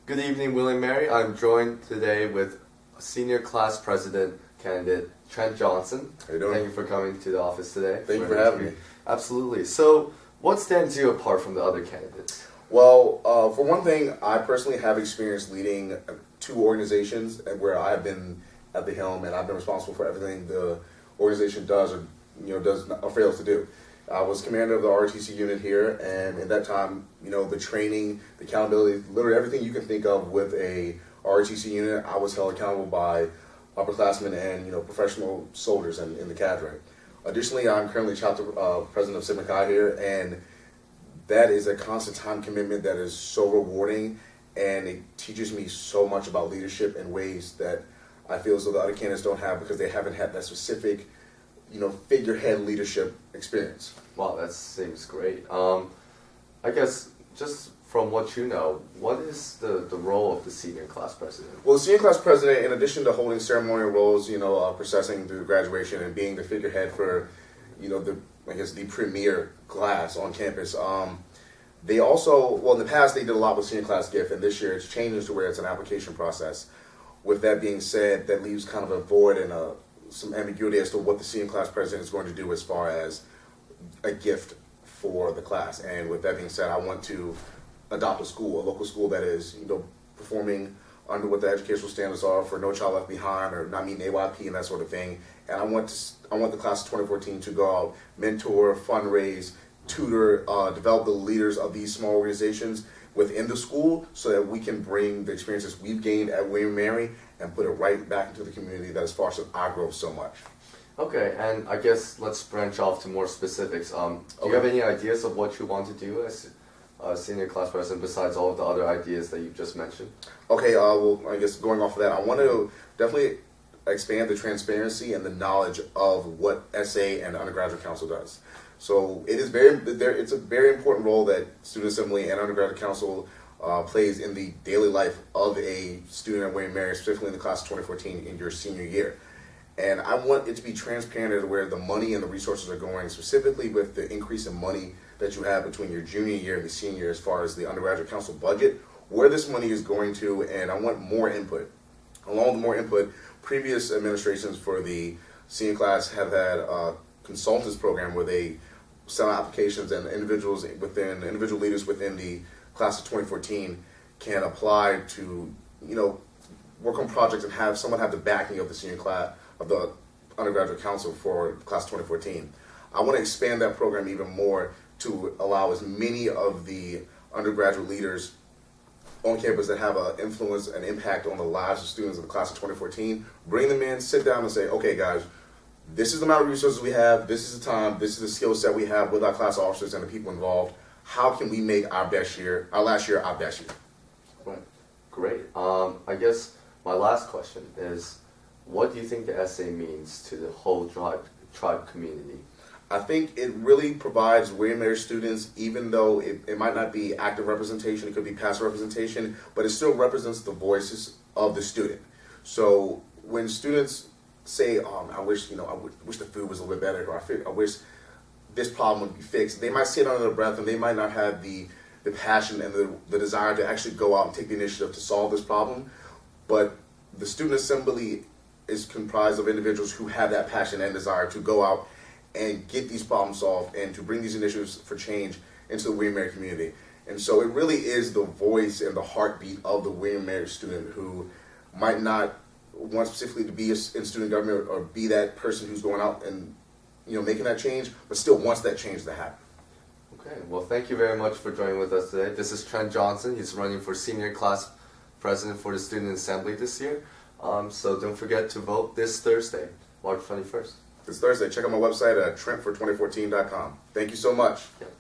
Good evening, Will and Mary. I'm joined today with Senior Class President candidate Trent Johnson. How you doing? Thank you for coming to the office today. Thank you for having me. Absolutely. So, what stands you apart from the other candidates? Well, for one thing, I personally have experience leading two organizations where I've been at the helm and I've been responsible for everything the organization does or fails to do. I was commander of the ROTC unit here, and in that time, the training, the accountability, literally everything you can think of with a ROTC unit, I was held accountable by upperclassmen and professional soldiers in the cadre. Additionally, I'm currently chapter president of Sigma Chi here, and that is a constant time commitment that is so rewarding, and it teaches me so much about leadership in ways that I feel as though the other candidates don't have because they haven't had that specific figurehead leadership experience. Wow, that seems great. I guess just from what you know, what is the role of the senior class president? Well, the senior class president, in addition to holding ceremonial roles, processing through graduation and being the figurehead for, the premier class on campus, they also, in the past they did a lot with senior class gift, and this year it's changed to where it's an application process. With that being said, that leaves kind of a void and some ambiguity as to what the senior class president is going to do as far as a gift for the class. And with that being said, I want to adopt a local school that is, performing under what the educational standards are for No Child Left Behind or not meeting AYP and that sort of thing. And I want the class of 2014 to go out, mentor, fundraise, tutor, develop the leaders of these small organizations within the school so that we can bring the experiences we've gained at William & Mary and put it right back into the community that has fostered our growth so much. Okay, and I guess let's branch off to more specifics. Do you have any ideas of what you want to do as senior class president besides all of the other ideas that you just mentioned? Okay, well, I guess going off of that, I want to definitely expand the transparency and the knowledge of what SA and the Undergraduate Council does. So it's a very important role that Student Assembly and Undergraduate Council plays in the daily life of a student at William & Mary, specifically in the class of 2014 in your senior year. And I want it to be transparent as to where the money and the resources are going, specifically with the increase in money that you have between your junior year and the senior year as far as the Undergraduate Council budget, where this money is going to, and I want more input. Along with more input, previous administrations for the senior class have had a consultants program where they sell applications and individual leaders within the class of 2014 can apply to, work on projects and have someone have the backing of the senior class, of the Undergraduate Council for class of 2014. I want to expand that program even more to allow as many of the undergraduate leaders on campus that have an influence and impact on the lives of students of the class of 2014, bring them in, sit down and say, okay guys, this is the amount of resources we have, this is the time, this is the skill set we have with our class officers and the people involved. How can we make our last year, our best year? Right. Great. I guess my last question is, what do you think the SA means to the whole tribe community? I think it really provides William & Mary students, even though it might not be active representation, it could be passive representation, but it still represents the voices of the student. So when students say, I wish the food was a little bit better, or I wish this problem would be fixed, they might sit under their breath and they might not have the passion and the desire to actually go out and take the initiative to solve this problem. But the Student Assembly is comprised of individuals who have that passion and desire to go out and get these problems solved and to bring these initiatives for change into the William & Mary community. And so it really is the voice and the heartbeat of the William & Mary student who might not want specifically to be in student government or be that person who's going out and making that change, but still wants that change to happen. Okay, well thank you very much for joining with us today. This is Trent Johnson. He's running for senior class president for the Student Assembly this year. So don't forget to vote this Thursday, March 21st. This Thursday, check out my website at trentfor2014.com. Thank you so much. Yep.